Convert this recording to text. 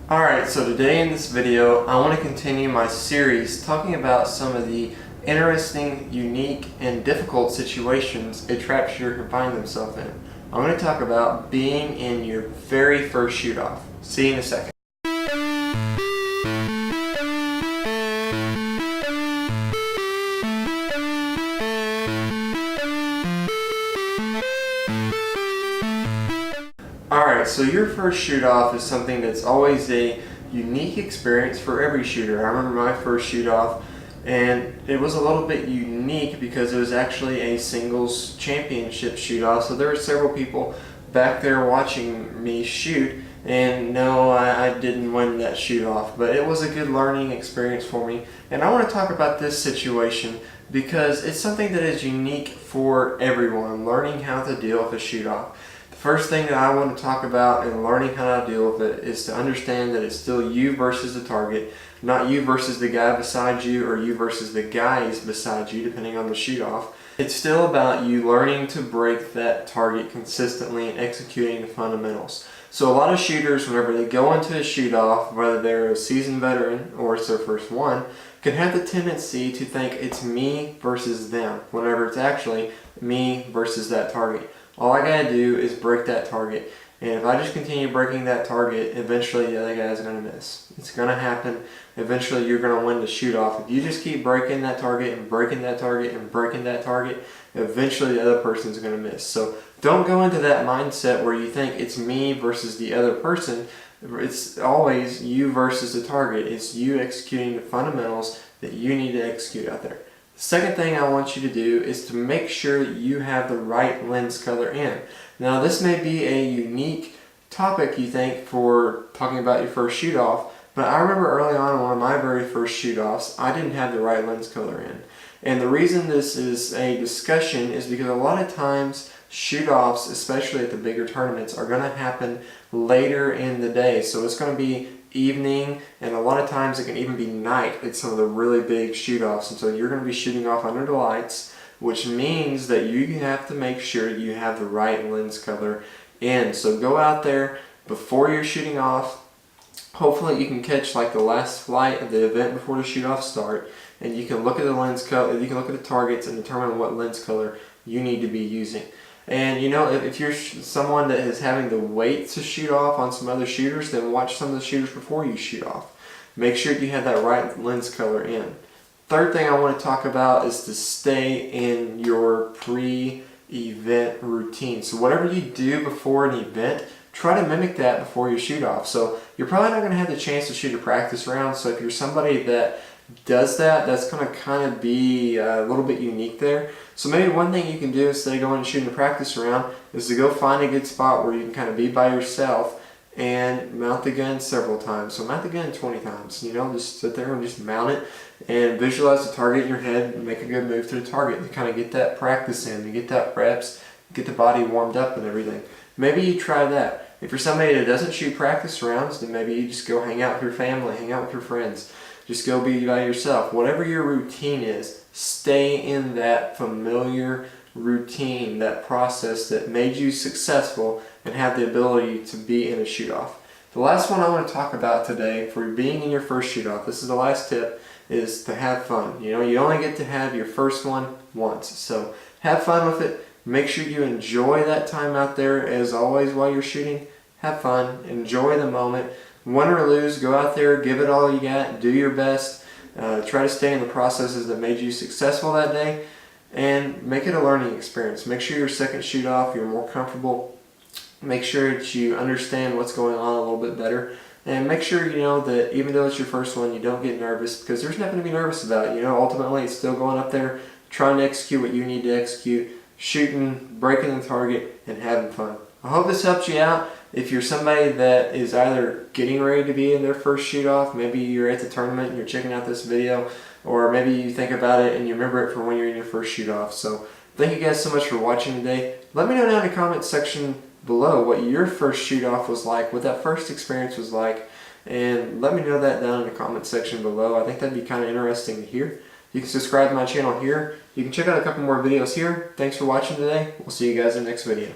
Alright, so today in this video I want to continue my series talking about some of the interesting, unique, and difficult situations a trap shooter can find themselves in. I'm going to talk about being in your very first shoot-off. See you in a second. Alright, so your first shoot-off is something that's always a unique experience for every shooter. I remember my first shoot-off, and it was a little bit unique because it was actually a singles championship shoot-off. So there were several people back there watching me shoot, and no, I didn't win that shoot-off, but it was a good learning experience for me. And I want to talk about this situation because it's something that is unique for everyone, learning how to deal with a shoot-off. First thing that I want to talk about in learning how to deal with it is to understand that it's still you versus the target, not you versus the guy beside you or you versus the guys beside you, depending on the shoot-off. It's still about you learning to break that target consistently and executing the fundamentals. So a lot of shooters, whenever they go into a shoot-off, whether they're a seasoned veteran or it's their first one, can have the tendency to think it's me versus them, whenever it's actually me versus that target. All I gotta do is break that target, and if I just continue breaking that target, eventually the other guy's gonna miss. It's gonna happen. Eventually you're gonna win the shoot-off. If you just keep breaking that target and breaking that target and breaking that target, eventually the other person's gonna miss. So don't go into that mindset where you think it's me versus the other person. It's always you versus the target. It's you executing the fundamentals that you need to execute out there. The second thing I want you to do is to make sure that you have the right lens color in. Now this may be a unique topic, you think, for talking about your first shoot-off, but I remember early on one of my very first shoot-offs, I didn't have the right lens color in. And the reason this is a discussion is because a lot of times shoot-offs, especially at the bigger tournaments, are going to happen later in the day. So it's going to be evening, and a lot of times it can even be night at some of the really big shoot-offs, and so you're going to be shooting off under the lights, which means that you have to make sure you have the right lens color in. So go out there before you're shooting off. Hopefully you can catch like the last flight of the event before the shoot-off start, and you can look at the lens color, you can look at the targets and determine what lens color you need to be using. And you know, if you're someone that is having to wait to shoot off on some other shooters, then watch some of the shooters before you shoot off. Make sure you have that right lens color in. Third thing I want to talk about is to stay in your pre-event routine. So whatever you do before an event, try to mimic that before your shoot off. So you're probably not going to have the chance to shoot a practice round, so if you're somebody that does that, that's going to kind of be a little bit unique there. So maybe one thing you can do instead of going and shooting a practice round is to go find a good spot where you can kind of be by yourself and mount the gun several times. So mount the gun 20 times, you know, just sit there and just mount it and visualize the target in your head and make a good move to the target to kind of get that practice in, to get that reps, get the body warmed up and everything. Maybe you try that. If you're somebody that doesn't shoot practice rounds, then maybe you just go hang out with your family, hang out with your friends. Just go be by yourself. Whatever your routine is, stay in that familiar routine, that process that made you successful and have the ability to be in a shoot-off. The last one I want to talk about today for being in your first shoot-off, this is the last tip, is to have fun. You know, you only get to have your first one once. So have fun with it. Make sure you enjoy that time out there as always while you're shooting. Have fun. Enjoy the moment. Win or lose, go out there, give it all you got, do your best, try to stay in the processes that made you successful that day, and make it a learning experience. Make sure your second shoot off, you're more comfortable. Make sure that you understand what's going on a little bit better, and make sure you know that even though it's your first one, you don't get nervous, because there's nothing to be nervous about. You know, ultimately it's still going up there, trying to execute what you need to execute, shooting, breaking the target, and having fun. I hope this helps you out. If you're somebody that is either getting ready to be in their first shoot-off, maybe you're at the tournament and you're checking out this video, or maybe you think about it and you remember it from when you're in your first shoot-off. So thank you guys so much for watching today. Let me know down in the comment section below what your first shoot-off was like, what that first experience was like, and let me know that down in the comment section below. I think that'd be kind of interesting to hear. You can subscribe to my channel here. You can check out a couple more videos here. Thanks for watching today. We'll see you guys in the next video.